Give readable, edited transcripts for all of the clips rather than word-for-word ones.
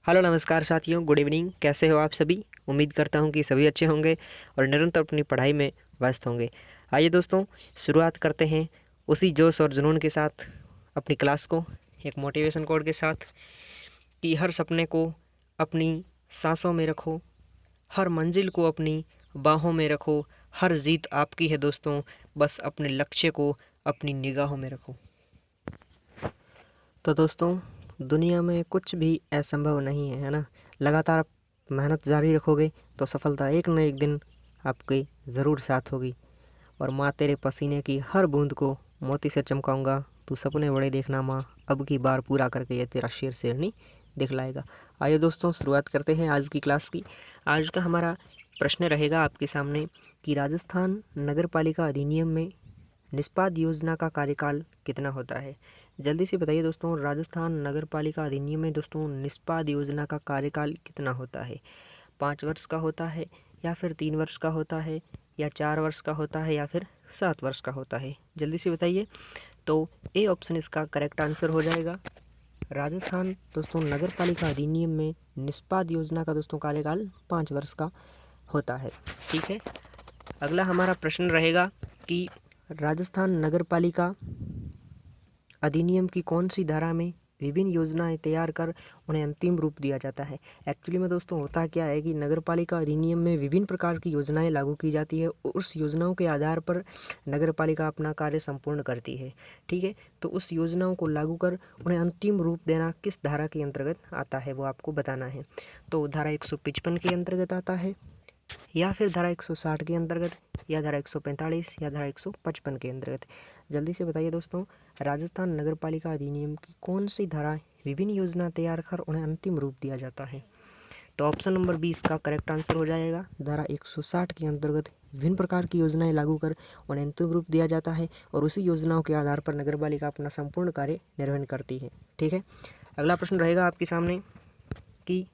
Hello नमस्कार साथियों, good evening. कैसे हो आप सभी? उम्मीद करता हूँ कि सभी अच्छे होंगे और निरंतर अपनी पढ़ाई में व्यस्त होंगे। आइए दोस्तों, शुरुआत करते हैं उसी जोश और जुनून के साथ अपनी क्लास को, एक मोटिवेशन कोड के साथ कि हर सपने को अपनी सांसों में रखो, हर मंजिल को अपनी बाहों में रखो, हर जीत आपकी है दोस्तों, बस अपने लक्ष्य को अपनी निगाहों में रखो। तो दोस्तों, दुनिया में कुछ भी असंभव नहीं है ना। लगातार आप मेहनत जारी रखोगे तो सफलता एक न एक दिन आपके ज़रूर साथ होगी। और माँ तेरे पसीने की हर बूंद को मोती से चमकाऊंगा, तू सपने बड़े देखना माँ, अब की बार पूरा करके ये तेरा शेर शेरनी दिखलाएगा। आइए दोस्तों, शुरुआत करते हैं आज की क्लास की। आज का हमारा प्रश्न रहेगा आपके सामने कि राजस्थान नगर पालिका अधिनियम में निष्पाद योजना का कार्यकाल कितना होता है। जल्दी से बताइए दोस्तों, राजस्थान नगर पालिका अधिनियम में दोस्तों निष्पाद योजना का कार्यकाल कितना होता है? 5 वर्ष का होता है, या फिर 3 वर्ष का होता है, या 4 वर्ष का होता है, या फिर 7 वर्ष का होता है? जल्दी से बताइए। तो ए ऑप्शन इसका करेक्ट आंसर हो जाएगा। राजस्थान दोस्तों नगर पालिका अधिनियम में निष्पाद योजना का दोस्तों कार्यकाल 5 वर्ष का होता है। ठीक है। अगला हमारा प्रश्न रहेगा कि राजस्थान नगर पालिका अधिनियम की कौन सी धारा में विभिन्न योजनाएं तैयार कर उन्हें अंतिम रूप दिया जाता है। एक्चुअली में दोस्तों होता क्या है कि नगर पालिका अधिनियम में विभिन्न प्रकार की योजनाएं लागू की जाती है, उस योजनाओं के आधार पर नगर पालिका अपना कार्य संपूर्ण करती है। ठीक है। तो उस योजनाओं को लागू कर उन्हें अंतिम रूप देना किस धारा के अंतर्गत आता है वो आपको बताना है। तो धारा 155 के अंतर्गत आता है, या फिर धारा 160 के अंतर्गत, या धारा 145, या धारा 155 के अंतर्गत? जल्दी से बताइए दोस्तों, राजस्थान नगर पालिका अधिनियम की कौन सी धारा विभिन्न योजना तैयार कर उन्हें अंतिम रूप दिया जाता है? तो ऑप्शन नंबर 20 का करेक्ट आंसर हो जाएगा। धारा 160 के अंतर्गत विभिन्न प्रकार की योजनाएं लागू कर उन्हें अंतिम रूप दिया जाता है और उसी योजनाओं के आधार पर नगर पालिका अपना संपूर्ण कार्य निर्वहन करती है। ठीक है। अगला प्रश्न रहेगा आपके सामने कि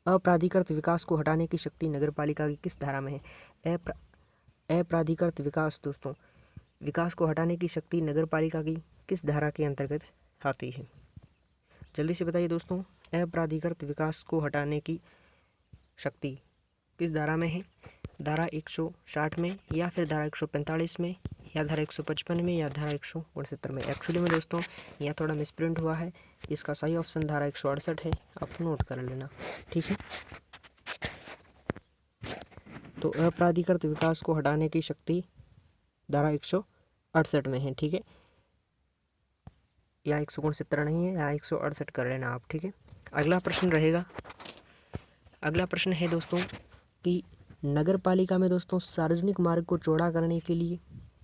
अप्राधिकृत विकास को हटाने की शक्ति नगर पालिका की किस धारा में है? अप्राधिकृत विकास दोस्तों, विकास को हटाने की शक्ति नगर पालिका की किस धारा के अंतर्गत आती है? जल्दी से बताइए दोस्तों, अप्राधिकृत विकास को हटाने की शक्ति किस धारा में है? धारा 160 में, या फिर धारा 145 में, या धारा 155 में, या धारा 169 में? एक्चुअली में दोस्तों यहाँ थोड़ा मिसप्रिंट हुआ है, इसका सही ऑप्शन धारा 168 है, आप नोट कर लेना। ठीक है। तो अप्राधिकृत विकास को हटाने की शक्ति धारा 168 में है। ठीक है। या 169 नहीं है, या 168 कर लेना आप। ठीक है। अगला प्रश्न रहेगा, अगला प्रश्न है दोस्तों कि नगर पालिका में दोस्तों सार्वजनिक मार्ग को चौड़ा करने के लिए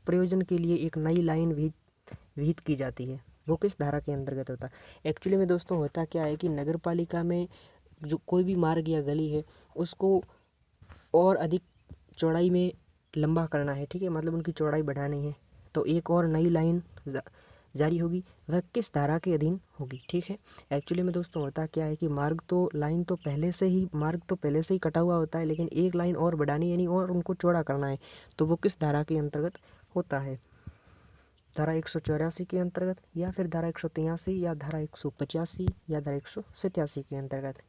प्रयोजन के लिए एक नई लाइन विहित की जाती है, वो किस धारा के अंतर्गत होता है? एक्चुअली में दोस्तों होता क्या है कि नगर पालिका में जो कोई भी मार्ग या गली है उसको और अधिक चौड़ाई में लंबा करना है। ठीक है, मतलब उनकी चौड़ाई बढ़ानी है, तो एक और नई लाइन जारी होगी, वह किस धारा के अधीन होगी? ठीक है। एक्चुअली में दोस्तों होता क्या है कि मार्ग तो पहले से ही कटा हुआ होता है, लेकिन एक लाइन और बढ़ानी यानी और उनको चौड़ा करना है, तो वो किस धारा के अंतर्गत होता है? धारा 184 के अंतर्गत, या फिर धारा 183, या धारा 185, या धारा 187 के अंतर्गत?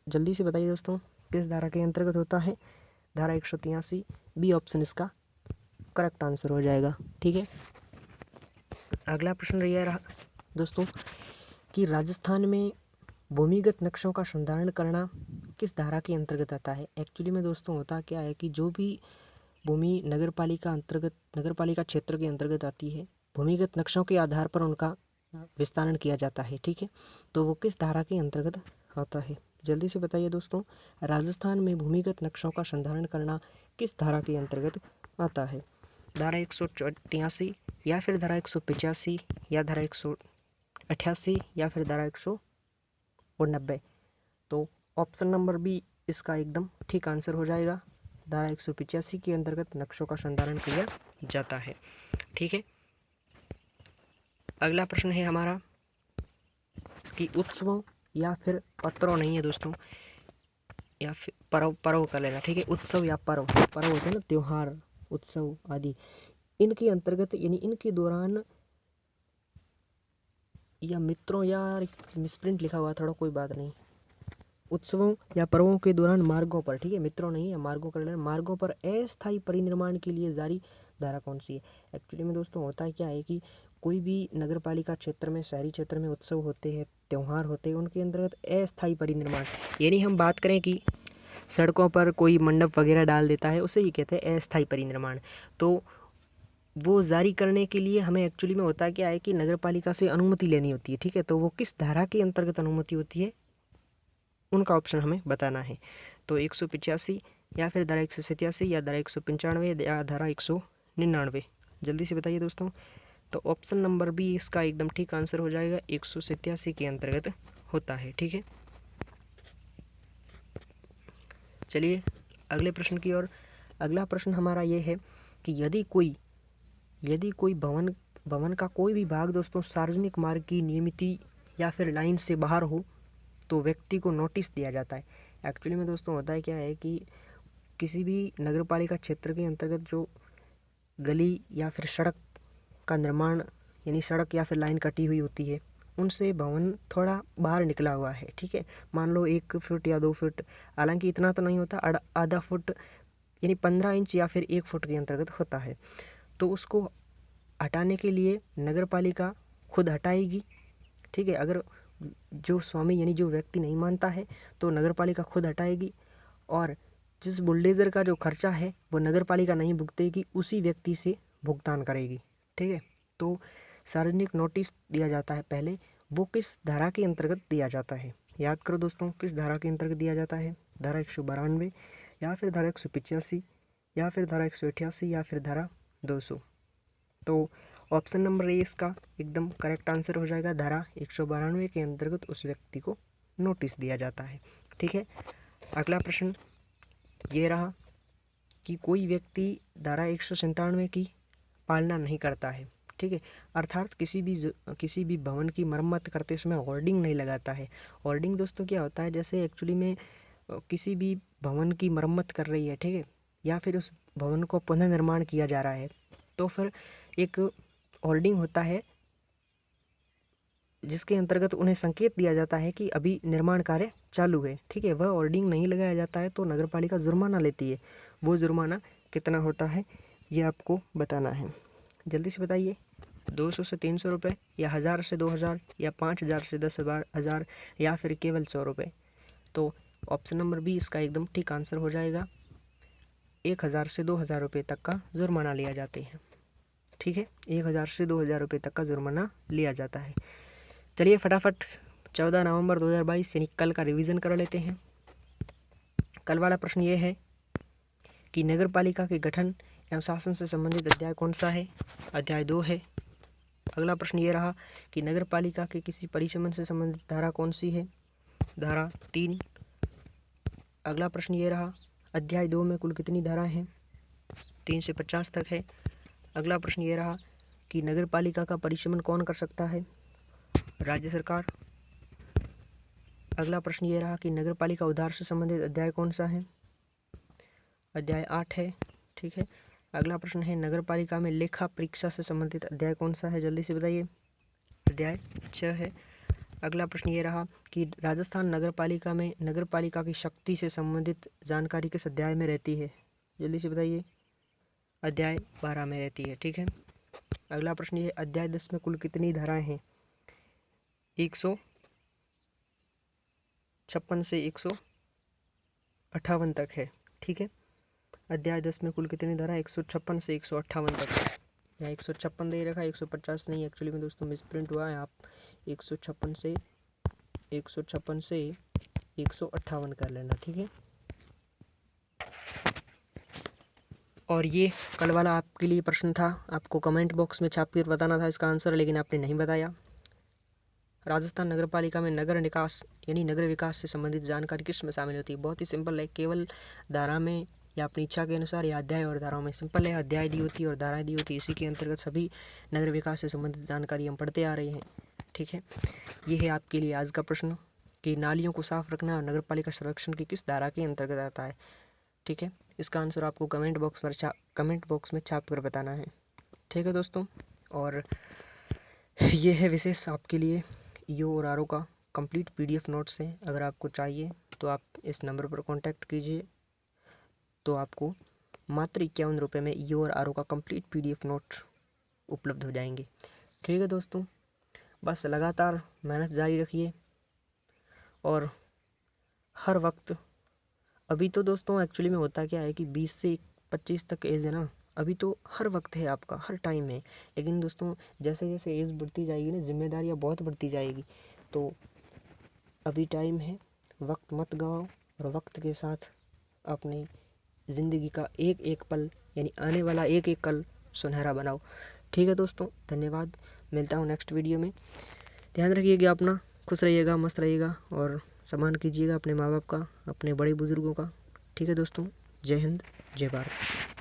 जल्दी से बताइए दोस्तों, किस धारा के अंतर्गत होता है? धारा 183, बी ऑप्शन इसका करेक्ट आंसर हो जाएगा। ठीक है। अगला प्रश्न यह रहा दोस्तों कि राजस्थान में भूमिगत नक्शों का संधारण करना किस धारा के अंतर्गत आता है? एक्चुअली में दोस्तों होता क्या है कि जो भी भूमि नगर पालिका क्षेत्र के अंतर्गत आती है, भूमिगत नक्शों के आधार पर उनका विस्तारण किया जाता है। ठीक है। तो वो किस धारा के अंतर्गत आता है? जल्दी से बताइए दोस्तों, राजस्थान में भूमिगत नक्शों का संधारण करना किस धारा के अंतर्गत आता है? धारा 183, या फिर धारा 185, या धारा 188, या फिर धारा 190? तो ऑप्शन नंबर बी इसका एकदम ठीक आंसर हो जाएगा। धारा 185 के अंतर्गत नक्शों का संधारण किया जाता है। ठीक है। अगला प्रश्न है हमारा कि उत्सवों या फिर पत्रों नहीं है दोस्तों, या फिर पर्व कर लेना। ठीक है। उत्सव या पर्व होते हैं ना, त्योहार, उत्सव आदि, इनके अंतर्गत यानी इनके दौरान, या मित्रों, यार मिसप्रिंट लिखा हुआ थोड़ा, कोई बात नहीं, उत्सवों या पर्वों के दौरान मार्गों पर, ठीक है, मित्रों नहीं है, मार्गों कर लेना, मार्गों पर अस्थायी परिनिर्माण के लिए जारी धारा कौन सी है। एक्चुअली में दोस्तों होता है क्या है कि कोई भी नगर पालिका क्षेत्र में, शहरी क्षेत्र में उत्सव होते हैं, त्यौहार होते हैं, उनके अंतर्गत अस्थायी परिनिर्माण, यानी हम बात करें कि सड़कों पर कोई मंडप वगैरह डाल देता है, उसे ही कहते हैं अस्थायी परिनिर्माण। तो वो जारी करने के लिए हमें एक्चुअली में होता क्या है कि नगर पालिका से अनुमति लेनी होती है, ठीक है। तो वो किस धारा के अंतर्गत अनुमति होती है, उनका ऑप्शन हमें बताना है। तो 185 या फिर धारा 187 या धारा 195 या धारा 199, जल्दी से बताइए दोस्तों। तो ऑप्शन नंबर बी इसका एकदम ठीक आंसर हो जाएगा, 187 के अंतर्गत होता है, ठीक है। चलिए अगले प्रश्न की ओर। अगला प्रश्न हमारा ये है कि यदि कोई भवन का कोई भी भाग दोस्तों सार्वजनिक मार्ग की नियमित या फिर लाइन से बाहर हो तो व्यक्ति को नोटिस दिया जाता है। एक्चुअली में दोस्तों होता है क्या है कि किसी भी नगर पालिका क्षेत्र के अंतर्गत जो गली या फिर सड़क का निर्माण, यानी सड़क या फिर लाइन कटी हुई होती है, उनसे भवन थोड़ा बाहर निकला हुआ है, ठीक है। मान लो 1 फुट या 2 फुट, हालांकि इतना तो नहीं होता, आधा फुट यानी 15 इंच या फिर 1 फुट के अंतर्गत होता है। तो उसको हटाने के लिए नगर पालिका खुद हटाएगी, ठीक है। अगर जो स्वामी यानी जो व्यक्ति नहीं मानता है तो नगर पालिका खुद हटाएगी, और जिस बुलडोज़र का जो खर्चा है वो नगर पालिका नहीं भुगतेगी, उसी व्यक्ति से भुगतान करेगी, ठीक है। तो सार्वजनिक नोटिस दिया जाता है पहले, वो किस धारा के अंतर्गत दिया जाता है, याद करो दोस्तों, किस धारा के अंतर्गत दिया जाता है। धारा 192 या फिर धारा 185 या फिर धारा 188 या फिर धारा 200। तो ऑप्शन नंबर ए इसका एकदम करेक्ट आंसर हो जाएगा, धारा 192 के अंतर्गत उस व्यक्ति को नोटिस दिया जाता है, ठीक है। अगला प्रश्न ये रहा कि कोई व्यक्ति धारा 197 की पालना नहीं करता है, ठीक है, अर्थात किसी भी भवन की मरम्मत करते समय होर्डिंग नहीं लगाता है। होर्डिंग दोस्तों क्या होता है, जैसे एक्चुअली में किसी भी भवन की मरम्मत कर रही है, ठीक है, या फिर उस भवन को पुनर्निर्माण किया जा रहा है, तो फिर एक होर्डिंग होता है जिसके अंतर्गत उन्हें संकेत दिया जाता है कि अभी निर्माण कार्य चालू है, ठीक है। वह होर्डिंग नहीं लगाया जाता है तो नगर पालिका जुर्माना लेती है। वो जुर्माना कितना होता है ये आपको बताना है, जल्दी से बताइए। 200 से 300 रुपये, या 1000 से 2000, या 5000 से 10,000, या फिर केवल 100 रुपये। तो ऑप्शन नंबर बी इसका एकदम ठीक आंसर हो जाएगा, 1000 से 2000 रुपये तक का जुर्माना लिया जाते हैं, ठीक है। 1000 से 2000 रुपये तक का जुर्माना लिया जाता है। चलिए फटाफट 14 नवंबर 2022 यानी कल का रिवीजन कर लेते हैं। कल वाला प्रश्न ये है कि नगर पालिका के गठन एवं शासन से संबंधित अध्याय कौन सा है, अध्याय 2 है। अगला प्रश्न ये रहा कि नगर पालिका के किसी परिसमन से संबंधित धारा कौन सी है, धारा 3। अगला प्रश्न ये रहा अध्याय 2 में कुल कितनी धाराएं हैं, 3 से 50 तक है। अगला प्रश्न ये रहा कि नगर पालिका का परिसमन कौन कर सकता है, राज्य सरकार। अगला प्रश्न ये रहा कि नगर पालिका उधार से संबंधित अध्याय कौन सा है, अध्याय 8 है, ठीक है। अगला प्रश्न है नगर पालिका में लेखा परीक्षा से संबंधित अध्याय कौन सा है, जल्दी से बताइए, अध्याय 6 है। अगला प्रश्न ये रहा कि राजस्थान नगर पालिका में नगर पालिका की शक्ति से संबंधित जानकारी किस अध्याय में रहती है, जल्दी से बताइए, अध्याय 12 में रहती है, ठीक है। अगला प्रश्न ये अध्याय 10 में कुल कितनी धाराएं हैं, 156 से 158 तक है, ठीक है। अध्याय 10 में कुल कितनी धारा, 156 से 158 तक है। यहाँ 156 दे रखा है, 150 नहीं, एक्चुअली में दोस्तों मिसप्रिंट हुआ है, आप 156 से 158 कर लेना, ठीक है। और ये कल वाला आपके लिए प्रश्न था, आपको कमेंट बॉक्स में छाप कर बताना था इसका आंसर, लेकिन आपने नहीं बताया। राजस्थान नगर पालिका में नगर निकास यानी नगर विकास से संबंधित जानकारी किस में शामिल होती है, बहुत ही सिंपल है, केवल धारा में या अपनी इच्छा के अनुसार या अध्याय और धाराओं में, सिंपल है, अध्याय दी होती है और धाराएं दी होती है, इसी के अंतर्गत सभी नगर विकास से संबंधित जानकारी हम पढ़ते आ रहे हैं, ठीक है। ये है आपके लिए आज का प्रश्न कि नालियों को साफ रखना और नगर पालिका संरक्षण की किस धारा के अंतर्गत आता है, ठीक है। इसका आंसर आपको कमेंट बॉक्स में छाप कर बताना है, ठीक है दोस्तों। और ये है विशेष आपके लिए ईओ और आरओ का कंप्लीट PDF नोट्स हैं, अगर आपको चाहिए तो आप इस नंबर पर कांटेक्ट कीजिए। तो आपको मात्र 51 रुपये में EO और RO का कंप्लीट PDF नोट उपलब्ध हो जाएंगे। ठीक है दोस्तों, बस लगातार मेहनत जारी रखिए और हर वक्त, अभी तो दोस्तों एक्चुअली में होता क्या है कि 20 से 25 तक एज है ना, अभी तो हर वक्त है आपका, हर टाइम है। लेकिन दोस्तों जैसे जैसे एज बढ़ती जाएगी ना, जिम्मेदारियाँ बहुत बढ़ती जाएगी, तो अभी टाइम है, वक्त मत गवाओ और वक्त के साथ अपनी ज़िंदगी का एक एक पल यानी आने वाला एक एक कल सुनहरा बनाओ। ठीक है दोस्तों, धन्यवाद। मिलता हूँ नेक्स्ट वीडियो में। ध्यान रखिएगा अपना, खुश रहिएगा, मस्त रहिएगा और सम्मान कीजिएगा अपने माँ बाप का, अपने बड़े बुज़ुर्गों का। ठीक है दोस्तों, जय हिंद, जय भारत।